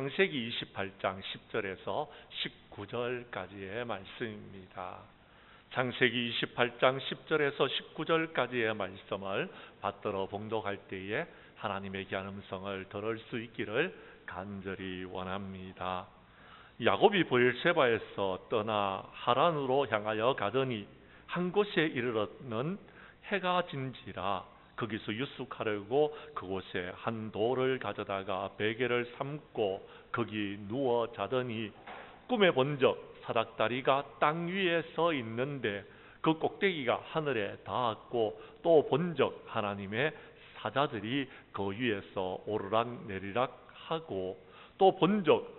창세기 28장 10절에서 19절까지의 말씀입니다. 창세기 28장 10절에서 19절까지의 말씀을 받들어 봉독할 때에 하나님의 귀한 음성을 들을 수 있기를 간절히 원합니다. 야곱이 브엘세바에서 떠나 하란으로 향하여 가더니 한 곳에 이르러는 해가 진지라. 거기서 유숙하려고 그곳에 한 돌을 가져다가 베개를 삼고 거기 누워 자더니 꿈에 본적 사닥다리가 땅 위에 서 있는데 그 꼭대기가 하늘에 닿았고 또 본적 하나님의 사자들이 그 위에서 오르락 내리락 하고 또 본적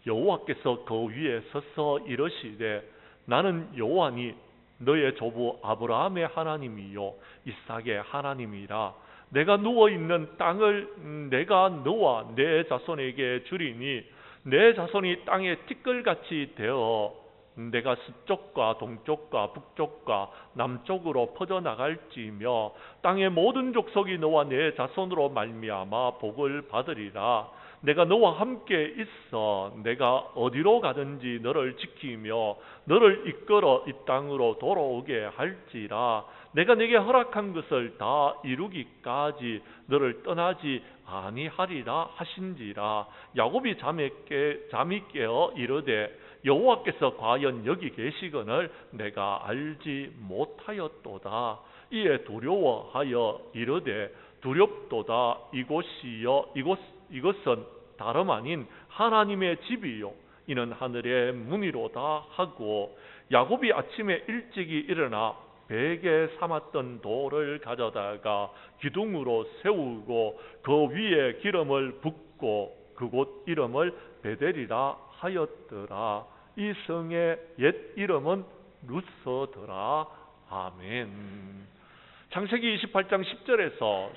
여호와께서 그 위에 서서 이르시되 나는 여호와니 너의 조부 아브라함의 하나님이요 이삭의 하나님이라. 내가 누워있는 땅을 내가 너와 내 자손에게 주리니 내 자손이 땅에 티끌같이 되어 내가 서쪽과 동쪽과 북쪽과 남쪽으로 퍼져나갈지며 땅의 모든 족속이 너와 내 자손으로 말미암아 복을 받으리라. 내가 너와 함께 있어 내가 어디로 가든지 너를 지키며 너를 이끌어 이 땅으로 돌아오게 할지라. 내가 네게 허락한 것을 다 이루기까지 너를 떠나지 아니하리라 하신지라. 야곱이 잠이 깨어 이르되 여호와께서 과연 여기 계시거늘 내가 알지 못하였도다. 이에 두려워하여 이르되 두렵도다. 이것은 다름 아닌 하나님의 집이요 이는 하늘의 문이로다 하고 야곱이 아침에 일찍이 일어나 베개 삼았던 돌을 가져다가 기둥으로 세우고 그 위에 기름을 붓고 그곳 이름을 베델이라 하였더라. 이 성의 옛 이름은 루스더라. 아멘. 창세기 28장 10절에서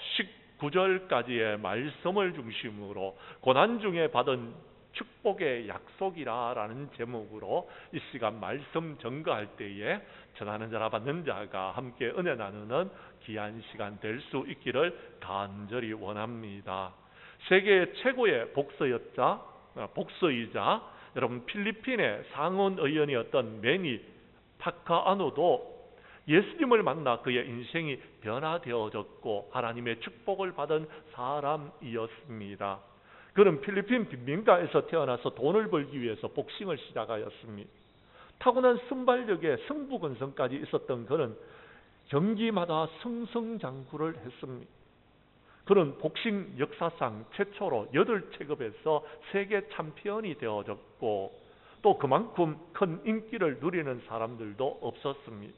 19절까지의 말씀을 중심으로 고난 중에 받은 축복의 약속이라는 제목으로 이 시간 말씀 전가할 때에 전하는 자라 받는 자가 함께 은혜 나누는 귀한 시간 될 수 있기를 간절히 원합니다. 세계 최고의 복서이자 여러분 필리핀의 상원 의원이었던 매니 파카아노도 예수님을 만나 그의 인생이 변화되어졌고 하나님의 축복을 받은 사람이었습니다. 그는 필리핀 빈민가에서 태어나서 돈을 벌기 위해서 복싱을 시작하였습니다. 타고난 순발력에 승부근성까지 있었던 그는 경기마다 승승장구를 했습니다. 그는 복싱 역사상 최초로 8체급에서 세계 챔피언이 되어졌고 또 그만큼 큰 인기를 누리는 사람들도 없었습니다.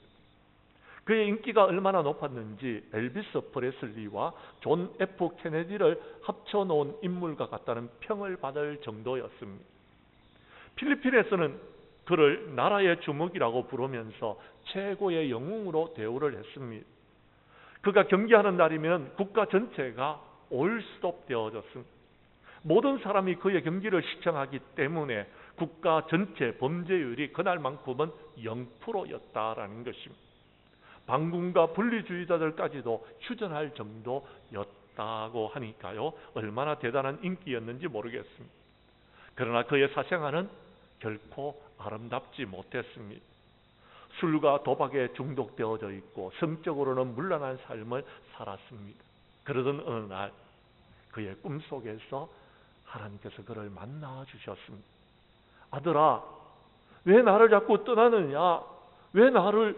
그의 인기가 얼마나 높았는지 엘비스 프레슬리와 존 F 케네디를 합쳐놓은 인물과 같다는 평을 받을 정도였습니다. 필리핀에서는 그를 나라의 주먹이라고 부르면서 최고의 영웅으로 대우를 했습니다. 그가 경기하는 날이면 국가 전체가 올스톱 되어졌습니다. 모든 사람이 그의 경기를 시청하기 때문에 국가 전체 범죄율이 그날만큼은 0%였다라는 것입니다. 반군과 분리주의자들까지도 휴전할 정도였다고 하니까요. 얼마나 대단한 인기였는지 모르겠습니다. 그러나 그의 사생활은 결코 아름답지 못했습니다. 술과 도박에 중독되어져 있고 성적으로는 문란한 삶을 살았습니다. 그러던 어느 날 그의 꿈속에서 하나님께서 그를 만나 주셨습니다. 아들아, 왜 나를 자꾸 떠나느냐? 왜 나를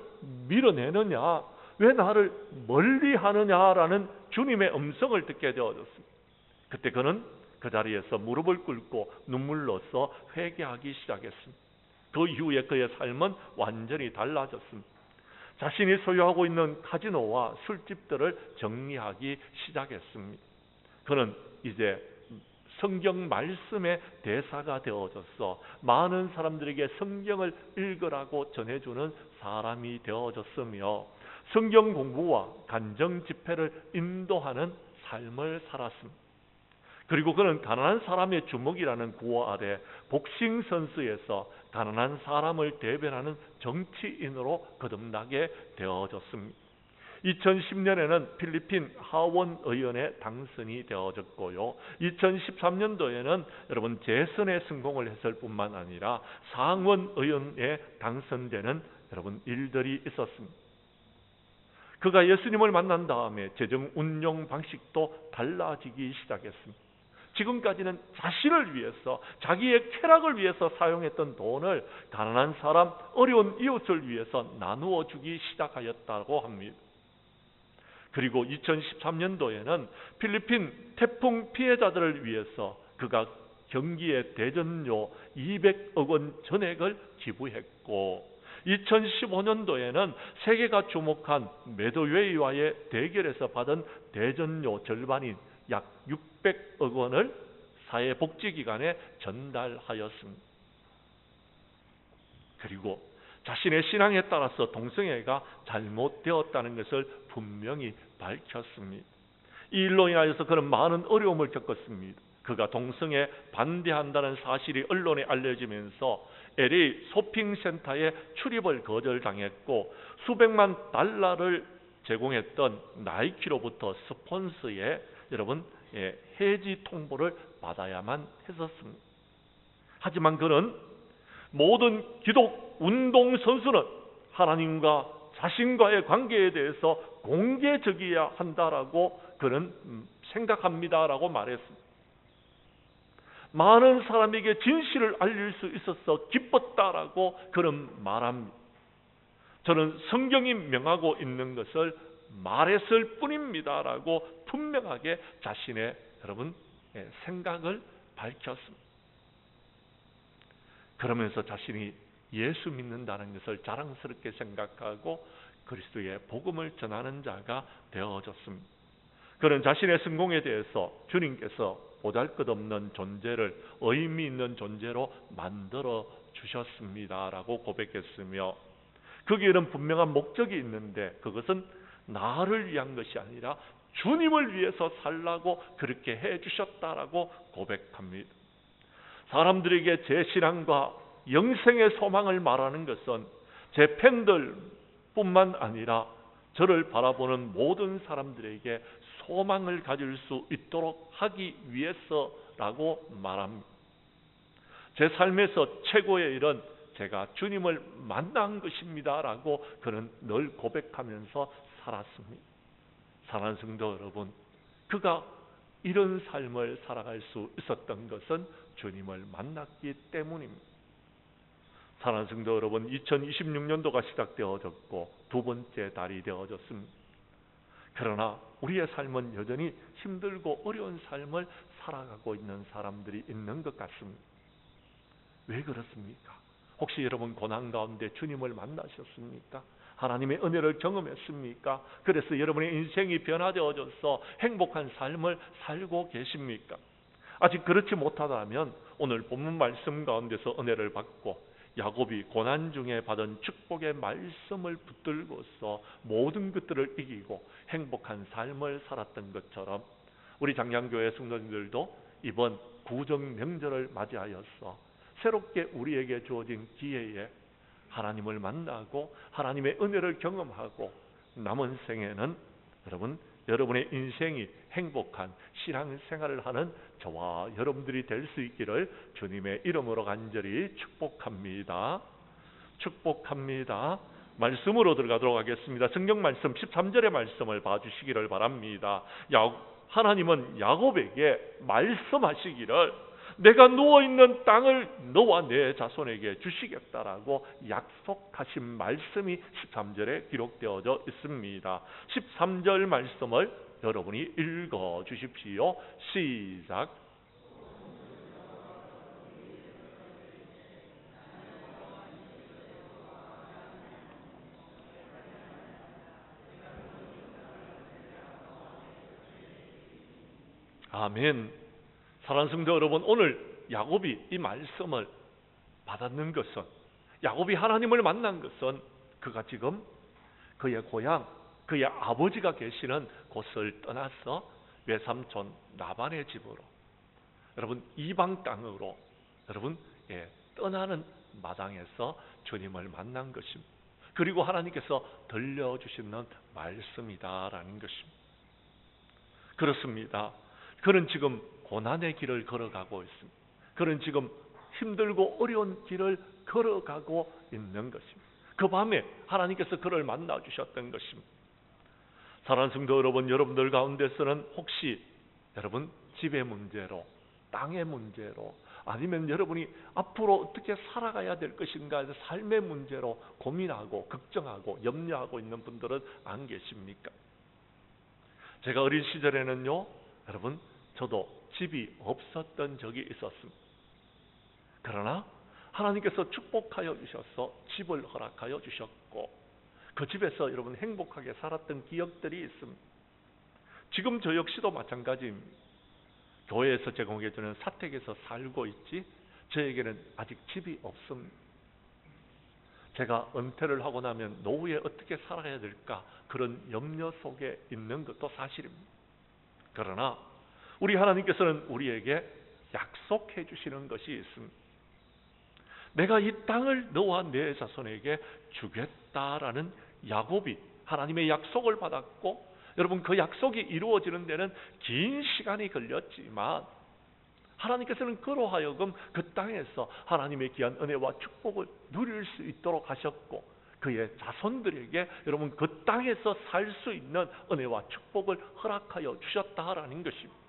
밀어내느냐? 왜 나를 멀리하느냐라는 주님의 음성을 듣게 되어졌습니다. 그때 그는 그 자리에서 무릎을 꿇고 눈물로써 회개하기 시작했습니다. 그 이후에 그의 삶은 완전히 달라졌습니다. 자신이 소유하고 있는 카지노와 술집들을 정리하기 시작했습니다. 그는 이제 성경 말씀의 대사가 되어져서 많은 사람들에게 성경을 읽으라고 전해주는 사람이 되어졌으며 성경 공부와 간정 집회를 인도하는 삶을 살았습니다. 그리고 그는 가난한 사람의 주먹이라는 구호 아래 복싱 선수에서 가난한 사람을 대변하는 정치인으로 거듭나게 되어졌습니다. 2010년에는 필리핀 하원 의원에 당선이 되어졌고요. 2013년도에는 여러분 재선에 성공을 했을 뿐만 아니라 상원 의원에 당선되는 여러분 일들이 있었습니다. 그가 예수님을 만난 다음에 재정 운용 방식도 달라지기 시작했습니다. 지금까지는 자신을 위해서, 자기의 쾌락을 위해서 사용했던 돈을 가난한 사람, 어려운 이웃을 위해서 나누어 주기 시작하였다고 합니다. 그리고 2013년도에는 필리핀 태풍 피해자들을 위해서 그가 경기의 대전료 200억 원 전액을 기부했고, 2015년도에는 세계가 주목한 메드웨이와의 대결에서 받은 대전료 절반인 약 600억 원을 사회복지기관에 전달하였습니다. 그리고 자신의 신앙에 따라서 동성애가 잘못되었다는 것을 분명히 밝혔습니다. 이 일로 인하여서 그는 많은 어려움을 겪었습니다. 그가 동성애 반대한다는 사실이 언론에 알려지면서 LA 쇼핑센터에 출입을 거절당했고, 수백만 달러를 제공했던 나이키로부터 스폰서에 여러분 해지 통보를 받아야만 했었습니다. 하지만 그는 모든 기독 운동 선수는 하나님과 자신과의 관계에 대해서 공개적이어야 한다라고 그는 생각합니다라고 말했습니다. 많은 사람에게 진실을 알릴 수 있어서 기뻤다라고 그는 말합니다. 저는 성경이 명하고 있는 것을 말했을 뿐입니다라고 분명하게 자신의 여러분 생각을 밝혔습니다. 그러면서 자신이 예수 믿는다는 것을 자랑스럽게 생각하고 그리스도의 복음을 전하는 자가 되어졌습니다. 그는 자신의 성공에 대해서 주님께서 보잘것없는 존재를 의미 있는 존재로 만들어 주셨습니다라고 고백했으며, 거기에는 분명한 목적이 있는데 그것은 나를 위한 것이 아니라 주님을 위해서 살라고 그렇게 해주셨다라고 고백합니다. 사람들에게 제 신앙과 영생의 소망을 말하는 것은 제 팬들뿐만 아니라 저를 바라보는 모든 사람들에게 소망을 가질 수 있도록 하기 위해서라고 말합니다. 제 삶에서 최고의 일은 제가 주님을 만난 것입니다라고 그는 늘 고백하면서 살았습니다. 사랑하는 성도 여러분, 그가 이런 삶을 살아갈 수 있었던 것은 주님을 만났기 때문입니다. 사랑하는 성도 여러분, 2026년도가 시작되어졌고 두 번째 달이 되어졌습니다. 그러나 우리의 삶은 여전히 힘들고 어려운 삶을 살아가고 있는 사람들이 있는 것 같습니다. 왜 그렇습니까? 혹시 여러분 고난 가운데 주님을 만나셨습니까? 하나님의 은혜를 경험했습니까? 그래서 여러분의 인생이 변화되어져서 행복한 삶을 살고 계십니까? 아직 그렇지 못하다면 오늘 본문 말씀 가운데서 은혜를 받고 야곱이 고난 중에 받은 축복의 말씀을 붙들고서 모든 것들을 이기고 행복한 삶을 살았던 것처럼 우리 장량교회 성도님들도 이번 구정 명절을 맞이하여서 새롭게 우리에게 주어진 기회에 하나님을 만나고 하나님의 은혜를 경험하고 남은 생에는 여러분의 인생이 행복한 신앙생활을 하는 저와 여러분들이 될 수 있기를 주님의 이름으로 간절히 축복합니다. 축복합니다. 말씀으로 들어가도록 하겠습니다. 성경 말씀 13절의 말씀을 봐주시기를 바랍니다. 하나님은 야곱에게 말씀하시기를 내가 누워있는 땅을 너와 내 자손에게 주시겠다라고 약속하신 말씀이 13절에 기록되어져 있습니다. 13절 말씀을 여러분이 읽어 주십시오. 시작. 아멘. 사랑하는 성도 여러분, 오늘 야곱이 이 말씀을 받았는 것은, 야곱이 하나님을 만난 것은 그가 지금 그의 고향, 그의 아버지가 계시는 곳을 떠나서 외삼촌 라반의 집으로, 여러분 이방 땅으로 떠나는 마당에서 주님을 만난 것입니다. 그리고 하나님께서 들려주시는 말씀이다라는 것입니다. 그렇습니다. 그는 지금 고난의 길을 걸어가고 있습니다. 그는 지금 힘들고 어려운 길을 걸어가고 있는 것입니다. 그 밤에 하나님께서 그를 만나 주셨던 것입니다. 사랑하는 성도 여러분, 여러분들 가운데서는 혹시 여러분 집의 문제로, 땅의 문제로, 아니면 여러분이 앞으로 어떻게 살아가야 될 것인가 해서 삶의 문제로 고민하고 걱정하고 염려하고 있는 분들은 안 계십니까? 제가 어린 시절에는요, 여러분 저도 집이 없었던 적이 있었습니다. 그러나 하나님께서 축복하여 주셔서 집을 허락하여 주셨고, 그 집에서 여러분 행복하게 살았던 기억들이 있습니다. 지금 저 역시도 마찬가지입니다. 교회에서 제공해주는 사택에서 살고 있지 저에게는 아직 집이 없습니다. 제가 은퇴를 하고 나면 노후에 어떻게 살아야 될까 그런 염려 속에 있는 것도 사실입니다. 그러나 우리 하나님께서는 우리에게 약속해 주시는 것이 있습니다. 내가 이 땅을 너와 내 자손에게 주겠다라는 야곱이 하나님의 약속을 받았고, 여러분 그 약속이 이루어지는 데는 긴 시간이 걸렸지만 하나님께서는 그로 하여금 그 땅에서 하나님의 귀한 은혜와 축복을 누릴 수 있도록 하셨고, 그의 자손들에게 여러분 그 땅에서 살 수 있는 은혜와 축복을 허락하여 주셨다라는 것입니다.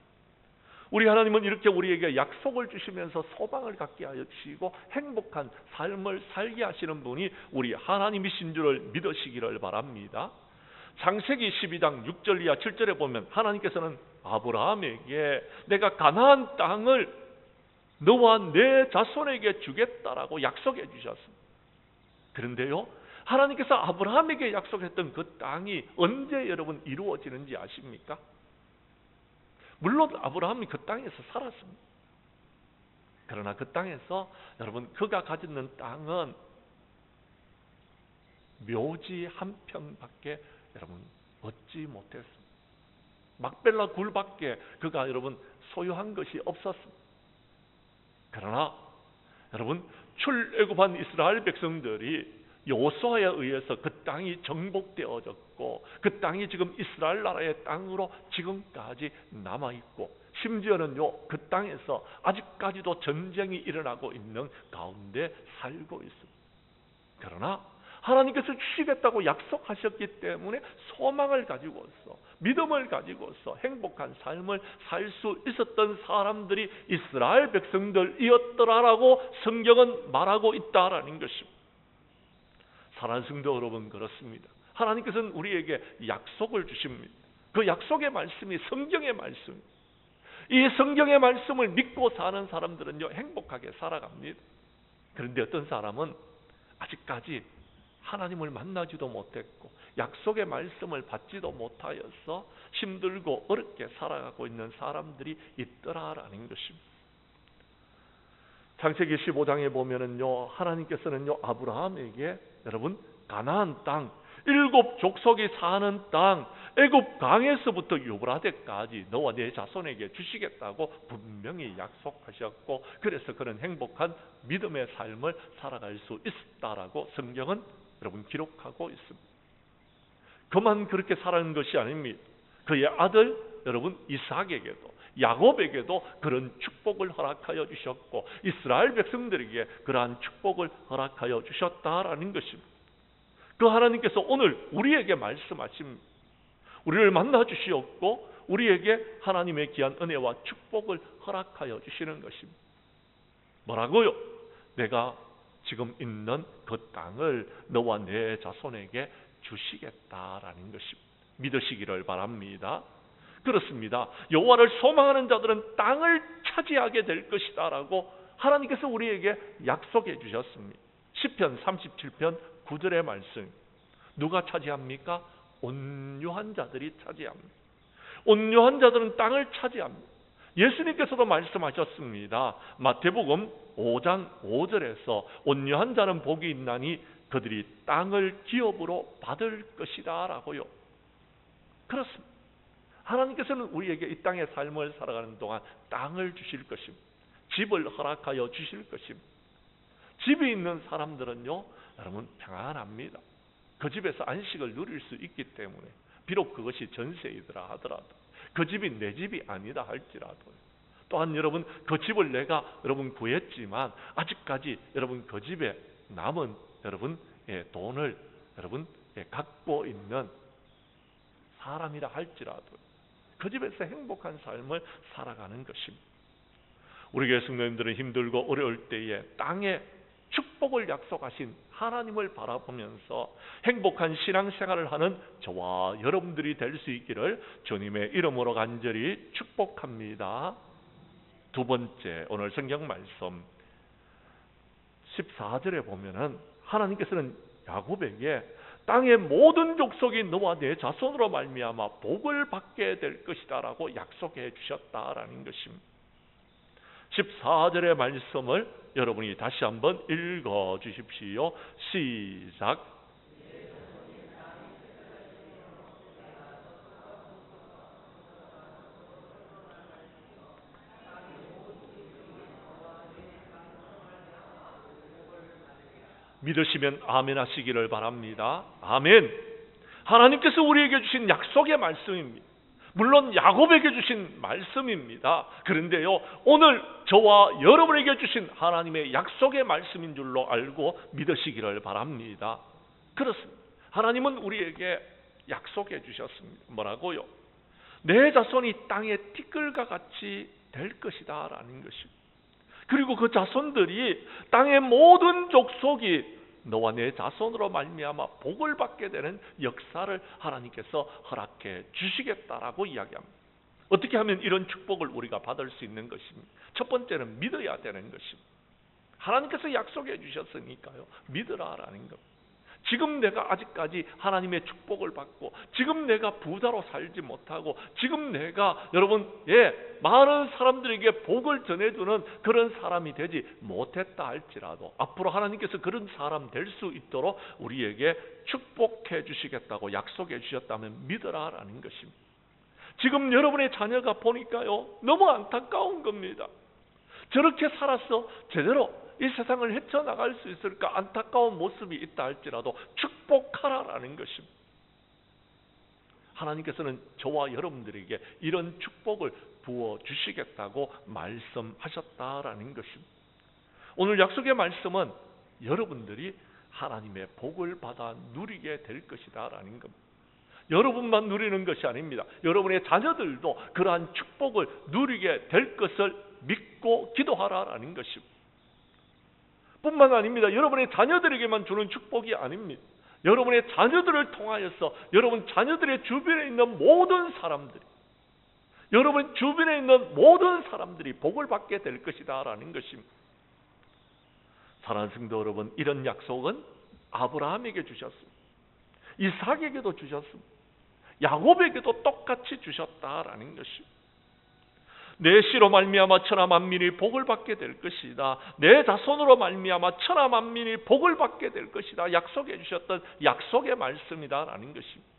우리 하나님은 이렇게 우리에게 약속을 주시면서 소망을 갖게 하여 주시고 행복한 삶을 살게 하시는 분이 우리 하나님이신 줄을 믿으시기를 바랍니다. 창세기 12장 6절 이하 7절에 보면 하나님께서는 아브라함에게 내가 가나안 땅을 너와 내 자손에게 주겠다라고 약속해 주셨습니다. 그런데요, 하나님께서 아브라함에게 약속했던 그 땅이 언제 여러분 이루어지는지 아십니까? 물론 아브라함이 그 땅에서 살았습니다. 그러나 그 땅에서 여러분 그가 가지는 땅은 묘지 한 평밖에 여러분 얻지 못했습니다. 막벨라 굴밖에 그가 여러분 소유한 것이 없었습니다. 그러나 여러분 출애굽한 이스라엘 백성들이 여호수아에 의해서 그 땅이 정복되어졌고, 그 땅이 지금 이스라엘 나라의 땅으로 지금까지 남아있고, 심지어는요 그 땅에서 아직까지도 전쟁이 일어나고 있는 가운데 살고 있습니다. 그러나 하나님께서 주시겠다고 약속하셨기 때문에 소망을 가지고서, 믿음을 가지고서 행복한 삶을 살 수 있었던 사람들이 이스라엘 백성들이었더라라고 성경은 말하고 있다라는 것입니다. 사랑하는 성도 여러분, 그렇습니다. 하나님께서는 우리에게 약속을 주십니다. 그 약속의 말씀이 성경의 말씀입니다. 이 성경의 말씀을 믿고 사는 사람들은요 행복하게 살아갑니다. 그런데 어떤 사람은 아직까지 하나님을 만나지도 못했고 약속의 말씀을 받지도 못하여서 힘들고 어렵게 살아가고 있는 사람들이 있더라라는 것입니다. 창세기 15장에 보면은요 하나님께서는요 아브라함에게 여러분 가나안 땅, 7 족속이 사는 땅, 애굽 강에서부터 유브라데까지 너와 내 자손에게 주시겠다고 분명히 약속하셨고, 그래서 그는 행복한 믿음의 삶을 살아갈 수 있었다라고 성경은 여러분 기록하고 있습니다. 그만 그렇게 살아가는 것이 아닙니다. 그의 아들 여러분 이삭에게도 야곱에게도 그런 축복을 허락하여 주셨고, 이스라엘 백성들에게 그러한 축복을 허락하여 주셨다라는 것입니다. 그 하나님께서 오늘 우리에게 말씀하십니다. 우리를 만나 주시었고 우리에게 하나님의 귀한 은혜와 축복을 허락하여 주시는 것입니다. 뭐라고요? 내가 지금 있는 그 땅을 너와 내 자손에게 주시겠다라는 것입니다. 믿으시기를 바랍니다. 그렇습니다. 여호와를 소망하는 자들은 땅을 차지하게 될 것이다라고 하나님께서 우리에게 약속해 주셨습니다. 시편 37편 9절의 말씀, 누가 차지합니까? 온유한 자들이 차지합니다. 온유한 자들은 땅을 차지합니다. 예수님께서도 말씀하셨습니다. 마태복음 5장 5절에서 온유한 자는 복이 있나니 그들이 땅을 기업으로 받을 것이다 라고요. 그렇습니다. 하나님께서는 우리에게 이 땅의 삶을 살아가는 동안 땅을 주실 것입니다. 집을 허락하여 주실 것입니다. 집이 있는 사람들은요 여러분 평안합니다. 그 집에서 안식을 누릴 수 있기 때문에, 비록 그것이 전세이더라 하더라도, 그 집이 내 집이 아니다 할지라도, 또한 여러분 그 집을 내가 여러분 구했지만 아직까지 여러분 그 집에 남은 여러분 돈을 여러분 갖고 있는 사람이라 할지라도 그 집에서 행복한 삶을 살아가는 것입니다. 우리 교회 성도님들은 힘들고 어려울 때에 땅에 축복을 약속하신 하나님을 바라보면서 행복한 신앙생활을 하는 저와 여러분들이 될 수 있기를 주님의 이름으로 간절히 축복합니다. 두 번째, 오늘 성경 말씀 14절에 보면은 하나님께서는 야곱에게 땅의 모든 족속이 너와 내 자손으로 말미암아 복을 받게 될 것이다 라고 약속해 주셨다라는 것입니다. 14절의 말씀을 여러분이 다시 한번 읽어 주십시오. 시작. 믿으시면 아멘 하시기를 바랍니다. 아멘. 하나님께서 우리에게 주신 약속의 말씀입니다. 물론 야곱에게 주신 말씀입니다. 그런데요, 오늘 저와 여러분에게 주신 하나님의 약속의 말씀인 줄로 알고 믿으시기를 바랍니다. 그렇습니다. 하나님은 우리에게 약속해 주셨습니다. 뭐라고요? 내 자손이 땅의 티끌과 같이 될 것이다 라는 것입니다. 그리고 그 자손들이 땅의 모든 족속이 너와 내 자손으로 말미암아 복을 받게 되는 역사를 하나님께서 허락해 주시겠다라고 이야기합니다. 어떻게 하면 이런 축복을 우리가 받을 수 있는 것입니까? 첫 번째는 믿어야 되는 것입니다. 하나님께서 약속해 주셨으니까요, 믿으라라는 겁니다. 지금 내가 아직까지 하나님의 축복을 받고, 지금 내가 부자로 살지 못하고, 지금 내가 여러분 많은 사람들에게 복을 전해주는 그런 사람이 되지 못했다 할지라도 앞으로 하나님께서 그런 사람 될 수 있도록 우리에게 축복해 주시겠다고 약속해 주셨다면 믿으라라는 것입니다. 지금 여러분의 자녀가 보니까요, 너무 안타까운 겁니다. 저렇게 살아서 제대로 이 세상을 헤쳐나갈 수 있을까 안타까운 모습이 있다 할지라도 축복하라라는 것입니다. 하나님께서는 저와 여러분들에게 이런 축복을 부어주시겠다고 말씀하셨다라는 것입니다. 오늘 약속의 말씀은 여러분들이 하나님의 복을 받아 누리게 될 것이다 라는 겁니다. 여러분만 누리는 것이 아닙니다. 여러분의 자녀들도 그러한 축복을 누리게 될 것을 믿고 기도하라라는 것입니다. 뿐만 아닙니다. 여러분의 자녀들에게만 주는 축복이 아닙니다. 여러분의 자녀들을 통하여서 여러분 자녀들의 주변에 있는 모든 사람들이, 여러분 주변에 있는 모든 사람들이 복을 받게 될 것이다 라는 것입니다. 사랑하는 성도 여러분, 이런 약속은 아브라함에게 주셨습니다. 이삭에게도 주셨습니다. 야곱에게도 똑같이 주셨다라는 것입니다. 내 씨로 말미암아 천하 만민이 복을 받게 될 것이다. 내 자손으로 말미암아 천하 만민이 복을 받게 될 것이다. 약속해 주셨던 약속의 말씀이다라는 것입니다.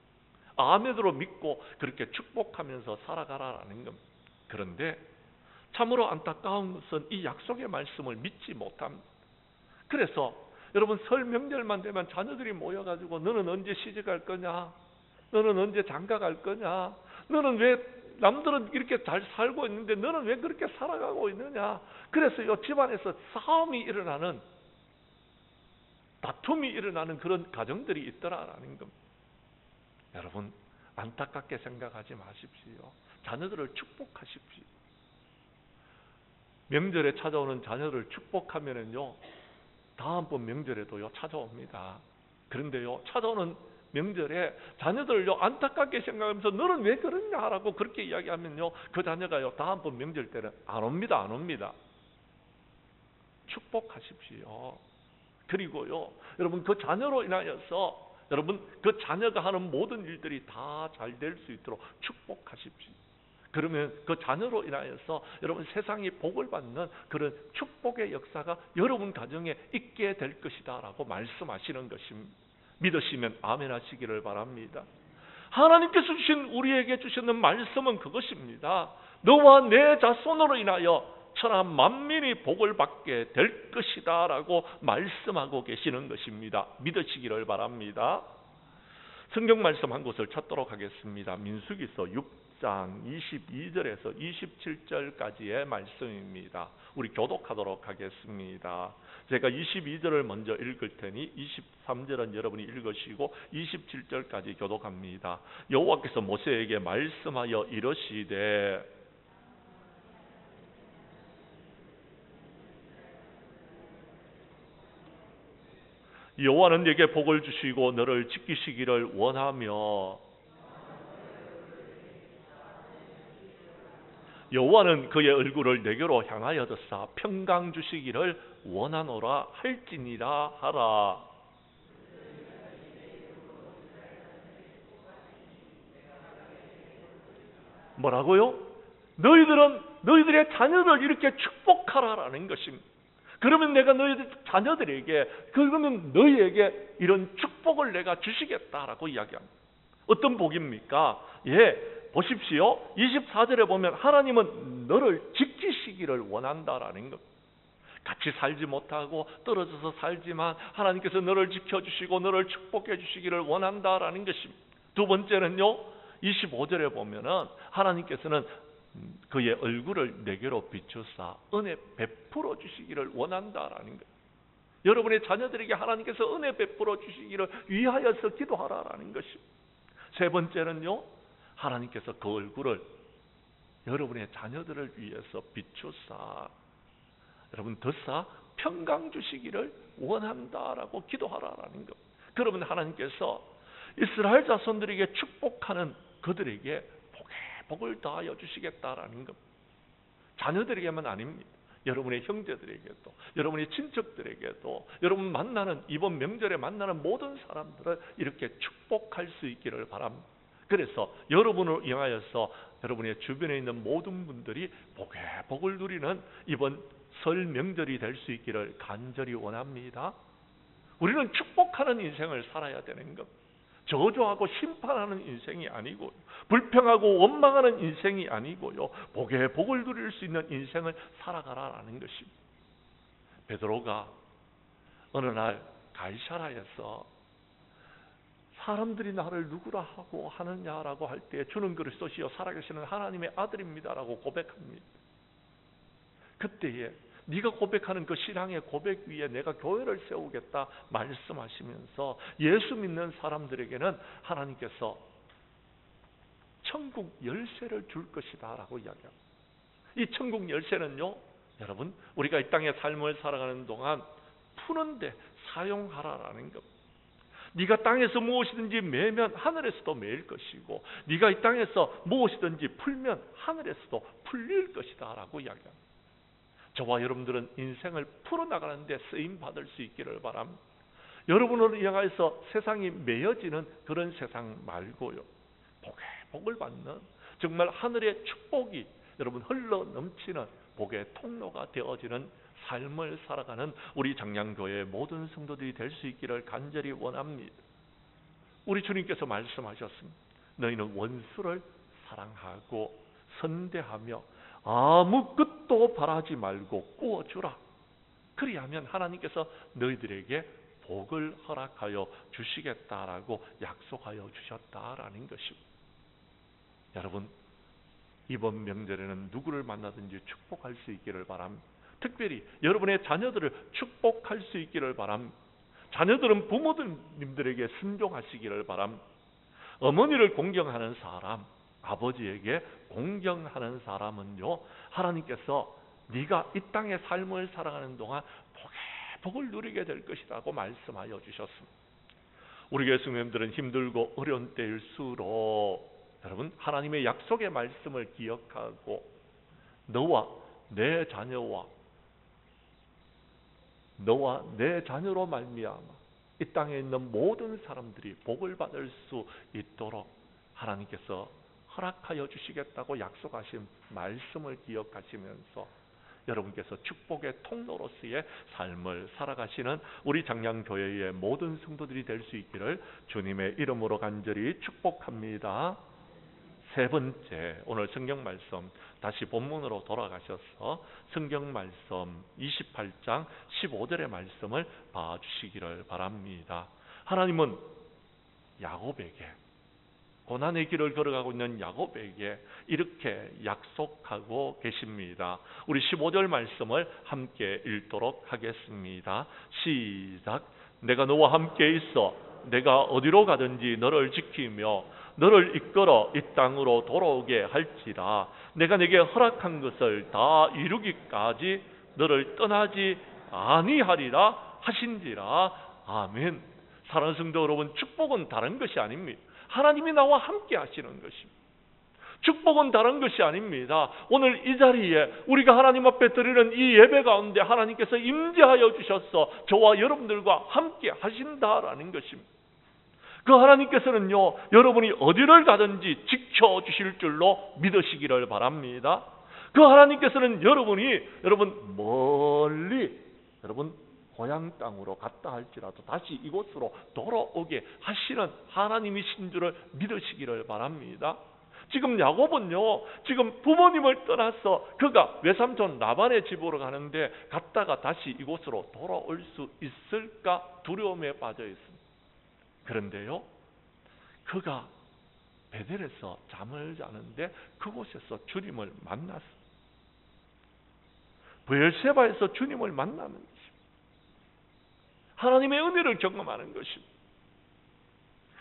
아멘으로 믿고 그렇게 축복하면서 살아가라라는 겁니다. 그런데 참으로 안타까운 것은 이 약속의 말씀을 믿지 못합니다. 그래서 여러분 설 명절만 되면 자녀들이 모여가지고 너는 언제 시집갈 거냐? 너는 언제 장가갈 거냐? 너는 왜 남들은 이렇게 잘 살고 있는데 너는 왜 그렇게 살아가고 있느냐? 그래서 이 집안에서 싸움이 일어나는, 다툼이 일어나는 그런 가정들이 있더라라는 겁니다. 여러분 안타깝게 생각하지 마십시오. 자녀들을 축복하십시오. 명절에 찾아오는 자녀를 축복하면은요, 다음번 명절에도요 찾아옵니다. 그런데요, 찾아오는 명절에 자녀들을요 안타깝게 생각하면서 너는 왜 그러냐라고 그렇게 이야기하면요, 그 자녀가요 다음번 명절 때는 안 옵니다. 축복하십시오. 그리고요, 여러분 그 자녀로 인하여서 여러분 그 자녀가 하는 모든 일들이 다 잘 될 수 있도록 축복하십시오. 그러면 그 자녀로 인하여서 여러분 세상이 복을 받는 그런 축복의 역사가 여러분 가정에 있게 될 것이다 라고 말씀하시는 것입니다. 믿으시면 아멘 하시기를 바랍니다. 하나님께서 주신 우리에게 주시는 말씀은 그것입니다. 너와 내 자손으로 인하여 천하 만민이 복을 받게 될 것이다 라고 말씀하고 계시는 것입니다. 믿으시기를 바랍니다. 성경 말씀 한 곳을 찾도록 하겠습니다. 민수기서 6장 22절에서 27절까지의 말씀입니다. 우리 교독하도록 하겠습니다. 제가 22절을 먼저 읽을 테니 23절은 여러분이 읽으시고 27절까지 교독합니다. 여호와께서 모세에게 말씀하여 이르시되 여호와는 네게 복을 주시고 너를 지키시기를 원하며 여호와는 그의 얼굴을 내게로 향하여 드사 평강 주시기를 원하노라 할지니라 하라. 뭐라고요? 너희들의 자녀를 이렇게 축복하라라는 것입니다. 그러면 내가 너희들 자녀들에게, 그러면 너희에게 이런 축복을 내가 주시겠다라고 이야기합니다. 어떤 복입니까? 보십시오. 24절에 보면 하나님은 너를 지키시기를 원한다라는 것. 같이 살지 못하고 떨어져서 살지만 하나님께서 너를 지켜주시고 너를 축복해 주시기를 원한다라는 것입니다. 두 번째는요, 25절에 보면은 하나님께서는 그의 얼굴을 내게로 비추사 은혜 베풀어 주시기를 원한다라는 것. 여러분의 자녀들에게 하나님께서 은혜 베풀어 주시기를 위하여서 기도하라라는 것입니다. 세 번째는요, 하나님께서 그 얼굴을 여러분의 자녀들을 위해서 비추사 여러분 더사 평강 주시기를 원한다라고 기도하라라는 것. 그러면 하나님께서 이스라엘 자손들에게 축복하는 그들에게 복을 더하여 주시겠다라는 것. 자녀들에게만 아닙니다. 여러분의 형제들에게도, 여러분의 친척들에게도, 여러분 만나는 이번 명절에 만나는 모든 사람들을 이렇게 축복할 수 있기를 바랍니다. 그래서 여러분을 이용하여서 여러분의 주변에 있는 모든 분들이 복을 누리는 이번 설 명절이 될 수 있기를 간절히 원합니다. 우리는 축복하는 인생을 살아야 되는 것. 저주하고 심판하는 인생이 아니고, 불평하고 원망하는 인생이 아니고요, 복을 누릴 수 있는 인생을 살아가라는 것입니다. 베드로가 어느 날 가이사라에서 사람들이 나를 누구라 하고 하느냐라고 할 때 주는 그리스도시요 살아계시는 하나님의 아들입니다라고 고백합니다. 그때에 네가 고백하는 그 신앙의 고백 위에 내가 교회를 세우겠다 말씀하시면서 예수 믿는 사람들에게는 하나님께서 천국 열쇠를 줄 것이다 라고 이야기합니다. 이 천국 열쇠는요, 여러분, 우리가 이 땅의 삶을 살아가는 동안 푸는데 사용하라라는 것. 네가 땅에서 무엇이든지 매면 하늘에서도 매일 것이고, 네가 이 땅에서 무엇이든지 풀면 하늘에서도 풀릴 것이다 라고 이야기합니다. 저와 여러분들은 인생을 풀어나가는 데 쓰임받을 수 있기를 바랍니다. 여러분을 향해서 세상이 매여지는 그런 세상 말고요, 복을 받는 정말 하늘의 축복이 여러분 흘러 넘치는 복의 통로가 되어지는 삶을 살아가는 우리 장량교회의 모든 성도들이 될 수 있기를 간절히 원합니다. 우리 주님께서 말씀하셨습니다. 너희는 원수를 사랑하고 선대하며 아무 끝도 바라지 말고 꾸어주라. 그리하면 하나님께서 너희들에게 복을 허락하여 주시겠다라고 약속하여 주셨다라는 것입니다. 여러분, 이번 명절에는 누구를 만나든지 축복할 수 있기를 바랍니다. 특별히 여러분의 자녀들을 축복할 수 있기를 바랍니다. 자녀들은 부모님들에게 순종하시기를 바랍니다. 어머니를 공경하는 사람, 아버지에게 공경하는 사람은요, 하나님께서 네가 이 땅의 삶을 살아가는 동안 복을 누리게 될 것이라고 말씀하여 주셨습니다. 우리 교회 성도님들은 힘들고 어려운 때일수록 여러분, 하나님의 약속의 말씀을 기억하고 너와 내 자녀로 말미암아 이 땅에 있는 모든 사람들이 복을 받을 수 있도록 하나님께서 허락하여 주시겠다고 약속하신 말씀을 기억하시면서 여러분께서 축복의 통로로서의 삶을 살아가시는 우리 장량교회의 모든 성도들이 될 수 있기를 주님의 이름으로 간절히 축복합니다. 세 번째, 오늘 성경 말씀 다시 본문으로 돌아가셔서 성경 말씀 28장 15절의 말씀을 봐주시기를 바랍니다. 하나님은 야곱에게, 고난의 길을 걸어가고 있는 야곱에게 이렇게 약속하고 계십니다. 우리 15절 말씀을 함께 읽도록 하겠습니다. 시작. 내가 너와 함께 있어 내가 어디로 가든지 너를 지키며 너를 이끌어 이 땅으로 돌아오게 할지라. 내가 네게 허락한 것을 다 이루기까지 너를 떠나지 아니하리라 하신지라. 아멘. 사랑하는 성도 여러분, 축복은 다른 것이 아닙니다. 하나님이 나와 함께 하시는 것입니다. 축복은 다른 것이 아닙니다. 오늘 이 자리에 우리가 하나님 앞에 드리는 이 예배 가운데 하나님께서 임재하여 주셔서 저와 여러분들과 함께 하신다라는 것입니다. 그 하나님께서는요, 여러분이 어디를 가든지 지켜주실 줄로 믿으시기를 바랍니다. 그 하나님께서는 여러분 멀리 고향 땅으로 갔다 할지라도 다시 이곳으로 돌아오게 하시는 하나님이신 줄을 믿으시기를 바랍니다. 지금 야곱은요, 지금 부모님을 떠나서 그가 외삼촌 라반의 집으로 가는데 갔다가 다시 이곳으로 돌아올 수 있을까 두려움에 빠져 있습니다. 그런데요, 그가 베델에서 잠을 자는데 그곳에서 주님을 만났습니다. 브엘세바에서 주님을 만나는 것입니다. 하나님의 은혜를 경험하는 것입니다.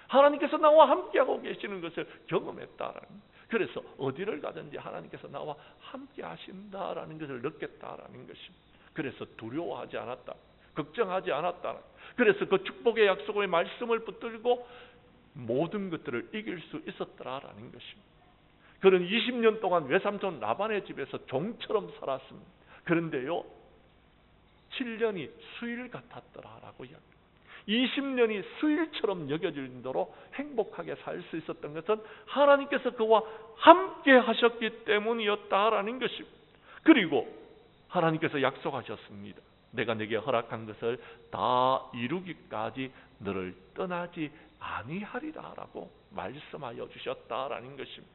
하나님께서 나와 함께하고 계시는 것을 경험했다라는, 그래서 어디를 가든지 하나님께서 나와 함께 하신다라는 것을 느꼈다라는 것입니다. 그래서 두려워하지 않았다, 걱정하지 않았다. 그래서 그 축복의 약속의 말씀을 붙들고 모든 것들을 이길 수 있었더라라는 것입니다. 그는 20년 동안 외삼촌 라반의 집에서 종처럼 살았습니다. 그런데요, 7년이 수일 같았더라라고 이야기합니다. 20년이 수일처럼 여겨질 정도로 행복하게 살 수 있었던 것은 하나님께서 그와 함께 하셨기 때문이었다라는 것입니다. 그리고 하나님께서 약속하셨습니다. 내가 네게 허락한 것을 다 이루기까지 너를 떠나지 아니하리라라고 말씀하여 주셨다라는 것입니다.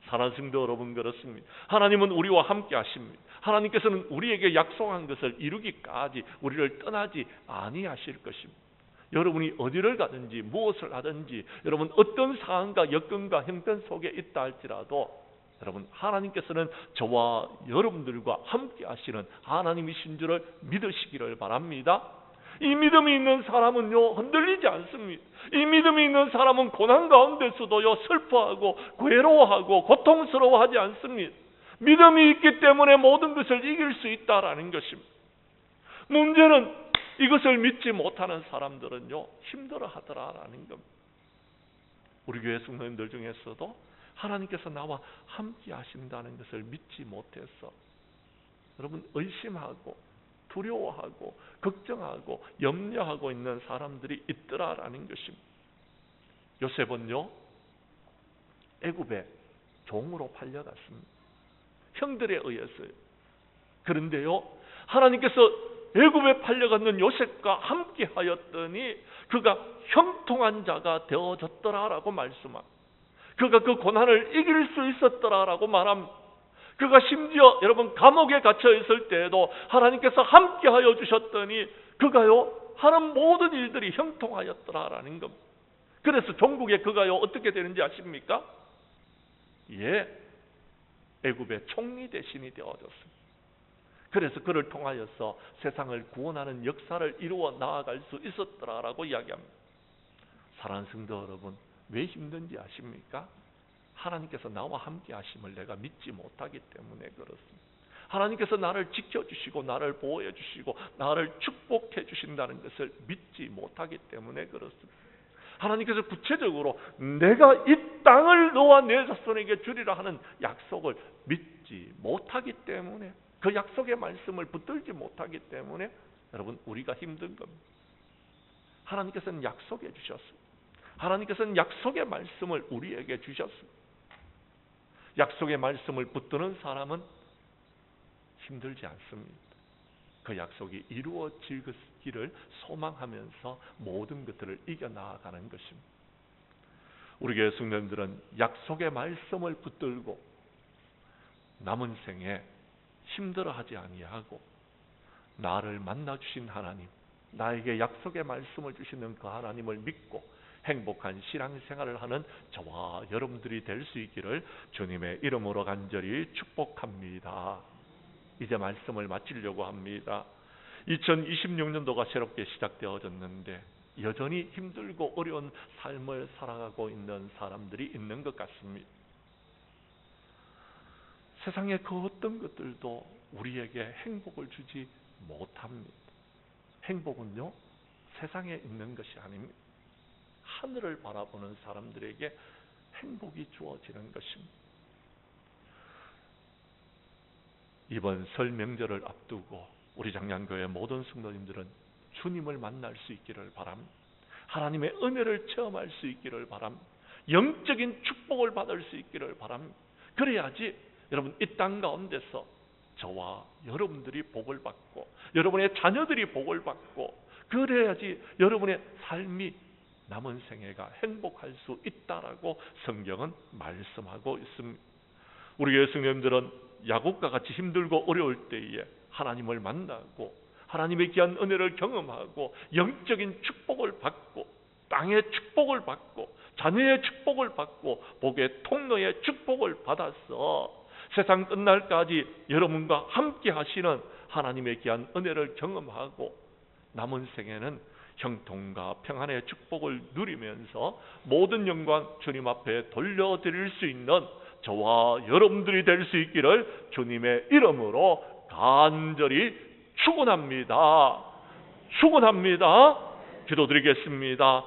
사랑하는 성도 여러분, 그렇습니다. 하나님은 우리와 함께 하십니다. 하나님께서는 우리에게 약속한 것을 이루기까지 우리를 떠나지 아니하실 것입니다. 여러분이 어디를 가든지 무엇을 하든지 여러분 어떤 상황과 여건과 형편 속에 있다 할지라도 여러분 하나님께서는 저와 여러분들과 함께 하시는 하나님이신 줄을 믿으시기를 바랍니다. 이 믿음이 있는 사람은요, 흔들리지 않습니다. 이 믿음이 있는 사람은 고난 가운데서도요, 슬퍼하고 괴로워하고 고통스러워하지 않습니다. 믿음이 있기 때문에 모든 것을 이길 수 있다라는 것입니다. 문제는 이것을 믿지 못하는 사람들은요, 힘들어하더라라는 겁니다. 우리 교회 성도님들 중에서도 하나님께서 나와 함께 하신다는 것을 믿지 못해서 여러분 의심하고 두려워하고 걱정하고 염려하고 있는 사람들이 있더라라는 것입니다. 요셉은요, 애굽에 종으로 팔려갔습니다. 형들에 의해서요. 그런데요, 하나님께서 애굽에 팔려갔는 요셉과 함께 하였더니 그가 형통한 자가 되어졌더라라고 말씀합니다. 그가 그 고난을 이길 수 있었더라라고 말합니다. 그가 심지어 여러분 감옥에 갇혀 있을 때에도 하나님께서 함께 하여 주셨더니 그가요 하는 모든 일들이 형통하였더라라는 겁니다. 그래서 종국에 그가요 어떻게 되는지 아십니까? 예, 애굽의 총리 대신이 되어졌습니다. 그래서 그를 통하여서 세상을 구원하는 역사를 이루어 나아갈 수 있었더라라고 이야기합니다. 사랑하는 성도 여러분, 왜 힘든지 아십니까? 하나님께서 나와 함께 하심을 내가 믿지 못하기 때문에 그렇습니다. 하나님께서 나를 지켜주시고 나를 보호해 주시고 나를 축복해 주신다는 것을 믿지 못하기 때문에 그렇습니다. 하나님께서 구체적으로 내가 이 땅을 너와 내 자손에게 주리라 하는 약속을 믿지 못하기 때문에, 그 약속의 말씀을 붙들지 못하기 때문에 여러분 우리가 힘든 겁니다. 하나님께서는 약속해 주셨습니다. 하나님께서는 약속의 말씀을 우리에게 주셨습니다. 약속의 말씀을 붙드는 사람은 힘들지 않습니다. 그 약속이 이루어지기를 소망하면서 모든 것들을 이겨나가는 것입니다. 우리 교회 성도님들은 약속의 말씀을 붙들고 남은 생에 힘들어하지 아니하고 나를 만나주신 하나님, 나에게 약속의 말씀을 주시는 그 하나님을 믿고 행복한 신앙생활을 하는 저와 여러분들이 될 수 있기를 주님의 이름으로 간절히 축복합니다. 이제 말씀을 마치려고 합니다. 2026년도가 새롭게 시작되어졌는데 여전히 힘들고 어려운 삶을 살아가고 있는 사람들이 있는 것 같습니다. 세상의 그 어떤 것들도 우리에게 행복을 주지 못합니다. 행복은요, 세상에 있는 것이 아닙니다. 하늘을 바라보는 사람들에게 행복이 주어지는 것입니다. 이번 설 명절을 앞두고 우리 장량교회 모든 성도님들은 주님을 만날 수 있기를 바랍니다. 하나님의 은혜를 체험할 수 있기를 바랍니다. 영적인 축복을 받을 수 있기를 바랍니다. 그래야지 여러분 이 땅 가운데서 저와 여러분들이 복을 받고 여러분의 자녀들이 복을 받고 그래야지 여러분의 삶이 남은 생애가 행복할 수 있다라고 성경은 말씀하고 있습니다. 우리 교회 성도님들은 야곱과 같이 힘들고 어려울 때에 하나님을 만나고 하나님의 귀한 은혜를 경험하고 영적인 축복을 받고 땅의 축복을 받고 자녀의 축복을 받고 복의 통로의 축복을 받아서 세상 끝날까지 여러분과 함께 하시는 하나님의 귀한 은혜를 경험하고 남은 생에는 형통과 평안의 축복을 누리면서 모든 영광 주님 앞에 돌려드릴 수 있는 저와 여러분들이 될 수 있기를 주님의 이름으로 간절히 축원합니다. 축원합니다. 기도드리겠습니다.